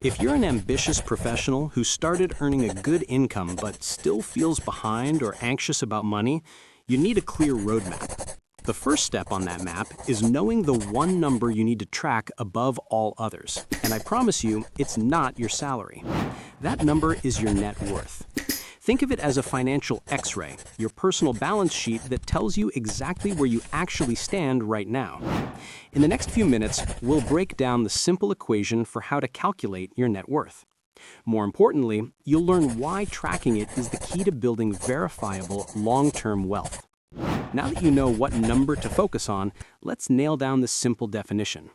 If you're an ambitious professional who started earning a good income but still feels behind or anxious about money, you need a clear roadmap. The first step on that map is knowing the one number you need to track above all others. And I promise you, it's not your salary. That number is your net worth. Think of it as a financial X-ray, your personal balance sheet that tells you exactly where you actually stand right now. In the next few minutes, we'll break down the simple equation for how to calculate your net worth. More importantly, you'll learn why tracking it is the key to building verifiable, long-term wealth. Now that you know what number to focus on, let's nail down the simple definition.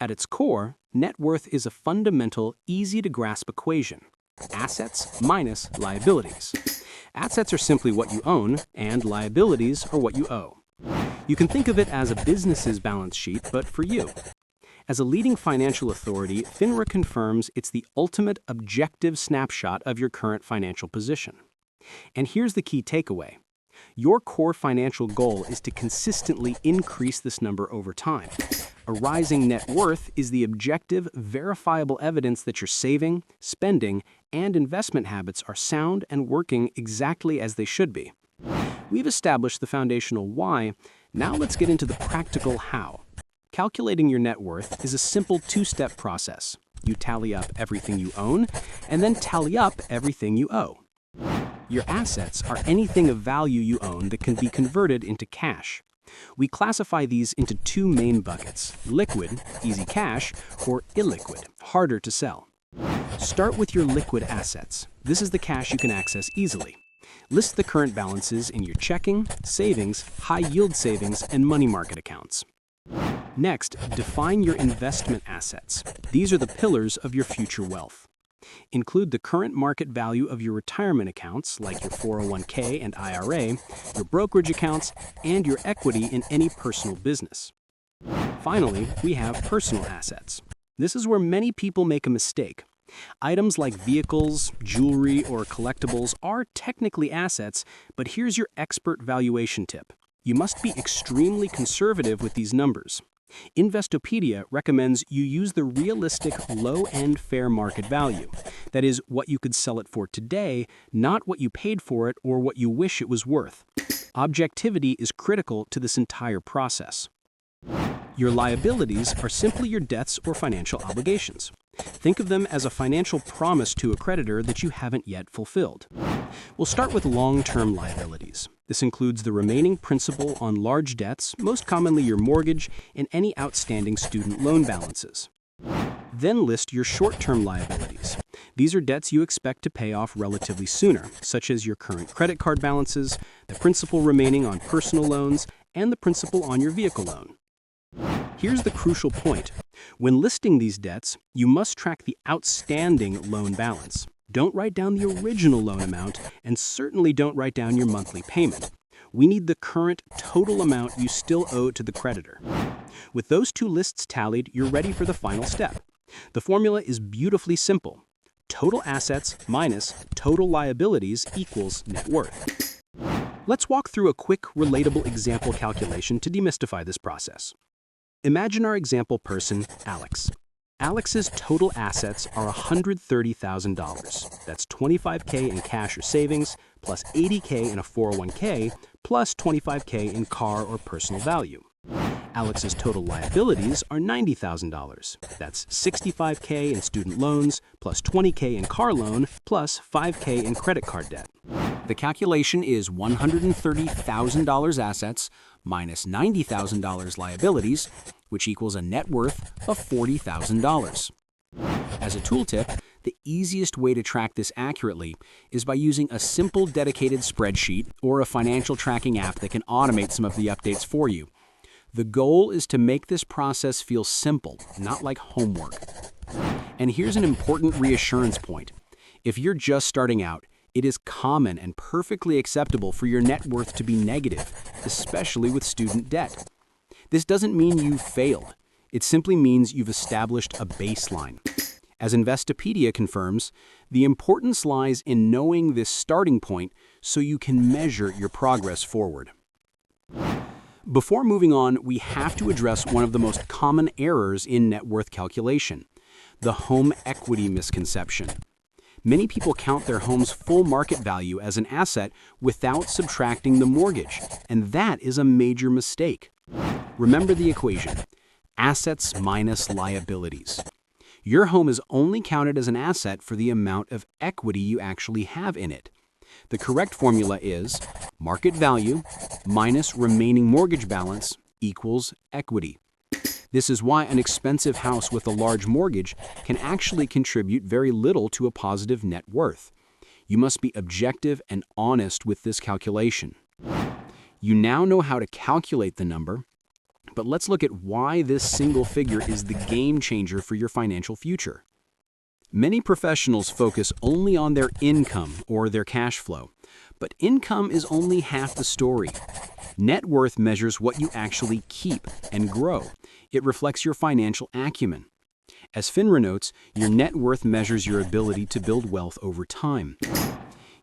At its core, net worth is a fundamental, easy-to-grasp equation. Assets minus liabilities. Assets are simply what you own, and liabilities are what you owe. You can think of it as a business's balance sheet, but for you. As a leading financial authority, FINRA confirms it's the ultimate objective snapshot of your current financial position. And here's the key takeaway. Your core financial goal is to consistently increase this number over time. A rising net worth is the objective, verifiable evidence that your saving, spending, and investment habits are sound and working exactly as they should be. We've established the foundational why. Now let's get into the practical how. Calculating your net worth is a simple two-step process. You tally up everything you own, and then tally up everything you owe. Your assets are anything of value you own that can be converted into cash. We classify these into two main buckets: liquid, easy cash, or illiquid, harder to sell. Start with your liquid assets. This is the cash you can access easily. List the current balances in your checking, savings, high-yield savings, and money market accounts. Next, define your investment assets. These are the pillars of your future wealth. Include the current market value of your retirement accounts, like your 401k and IRA, your brokerage accounts, and your equity in any personal business. Finally, we have personal assets. This is where many people make a mistake. Items like vehicles, jewelry, or collectibles are technically assets, but here's your expert valuation tip. You must be extremely conservative with these numbers. Investopedia recommends you use the realistic low-end fair market value. That is, what you could sell it for today, not what you paid for it or what you wish it was worth. Objectivity is critical to this entire process. Your liabilities are simply your debts or financial obligations. Think of them as a financial promise to a creditor that you haven't yet fulfilled. We'll start with long-term liabilities. This includes the remaining principal on large debts, most commonly your mortgage, and any outstanding student loan balances. Then list your short-term liabilities. These are debts you expect to pay off relatively sooner, such as your current credit card balances, the principal remaining on personal loans, and the principal on your vehicle loan. Here's the crucial point. When listing these debts, you must track the outstanding loan balance. Don't write down the original loan amount, and certainly don't write down your monthly payment. We need the current total amount you still owe to the creditor. With those two lists tallied, you're ready for the final step. The formula is beautifully simple. Total assets minus total liabilities equals net worth. Let's walk through a quick, relatable example calculation to demystify this process. Imagine our example person, Alex. Alex's total assets are $130,000. That's $25K in cash or savings, plus $80K in a 401K, plus $25K in car or personal value. Alex's total liabilities are $90,000. That's $65K in student loans, plus $20K in car loan, plus $5K in credit card debt. The calculation is $130,000 assets minus $90,000 liabilities, which equals a net worth of $40,000. As a tooltip, the easiest way to track this accurately is by using a simple dedicated spreadsheet or a financial tracking app that can automate some of the updates for you. The goal is to make this process feel simple, not like homework. And here's an important reassurance point. If you're just starting out, it is common and perfectly acceptable for your net worth to be negative, especially with student debt. This doesn't mean you've failed. It simply means you've established a baseline. As Investopedia confirms, the importance lies in knowing this starting point so you can measure your progress forward. Before moving on, we have to address one of the most common errors in net worth calculation: The home equity misconception. Many people count their home's full market value as an asset without subtracting the mortgage, and that is a major mistake. Remember the equation: assets minus liabilities. Your home is only counted as an asset for the amount of equity you actually have in it. The correct formula is market value minus remaining mortgage balance equals equity. This is why an expensive house with a large mortgage can actually contribute very little to a positive net worth. You must be objective and honest with this calculation. You now know how to calculate the number, but let's look at why this single figure is the game changer for your financial future. Many professionals focus only on their income or their cash flow, but income is only half the story. Net worth measures what you actually keep and grow. It reflects your financial acumen. As FINRA notes, your net worth measures your ability to build wealth over time.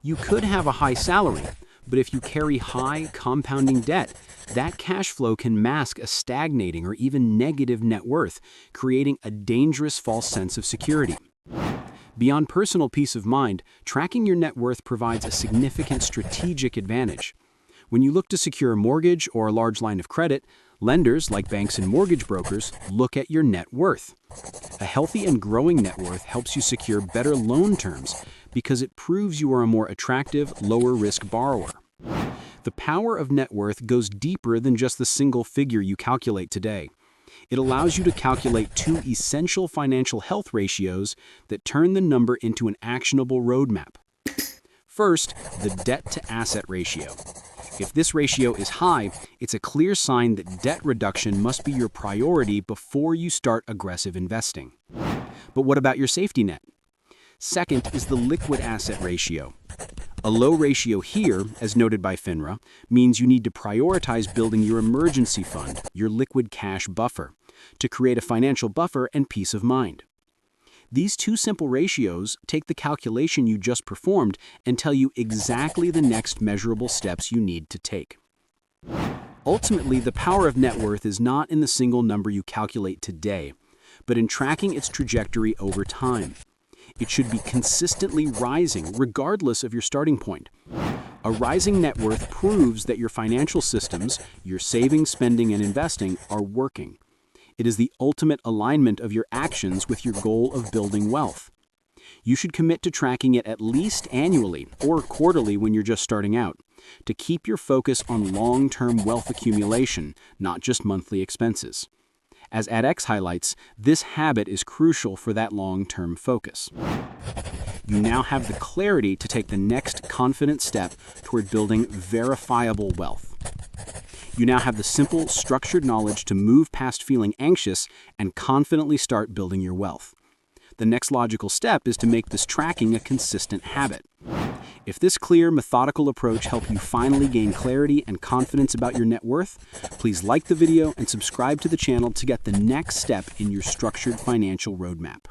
You could have a high salary, but if you carry high compounding debt, that cash flow can mask a stagnating or even negative net worth, creating a dangerous false sense of security. Beyond personal peace of mind, tracking your net worth provides a significant strategic advantage. When you look to secure a mortgage or a large line of credit, lenders, like banks and mortgage brokers, look at your net worth. A healthy and growing net worth helps you secure better loan terms because it proves you are a more attractive, lower-risk borrower. The power of net worth goes deeper than just the single figure you calculate today. It allows you to calculate two essential financial health ratios that turn the number into an actionable roadmap. First, the debt-to-asset ratio. If this ratio is high, it's a clear sign that debt reduction must be your priority before you start aggressive investing. But what about your safety net? Second is the liquid asset ratio. A low ratio here, as noted by FINRA, means you need to prioritize building your emergency fund, your liquid cash buffer, to create a financial buffer and peace of mind. These two simple ratios take the calculation you just performed and tell you exactly the next measurable steps you need to take. Ultimately, the power of net worth is not in the single number you calculate today, but in tracking its trajectory over time. It should be consistently rising regardless of your starting point. A rising net worth proves that your financial systems, your saving, spending, and investing are working. It is the ultimate alignment of your actions with your goal of building wealth. You should commit to tracking it at least annually or quarterly when you're just starting out, to keep your focus on long-term wealth accumulation, not just monthly expenses. As AdX highlights, this habit is crucial for that long-term focus. You now have the clarity to take the next confident step toward building verifiable wealth. You now have the simple, structured knowledge to move past feeling anxious and confidently start building your wealth. The next logical step is to make this tracking a consistent habit. If this clear, methodical approach helped you finally gain clarity and confidence about your net worth, please like the video and subscribe to the channel to get the next step in your structured financial roadmap.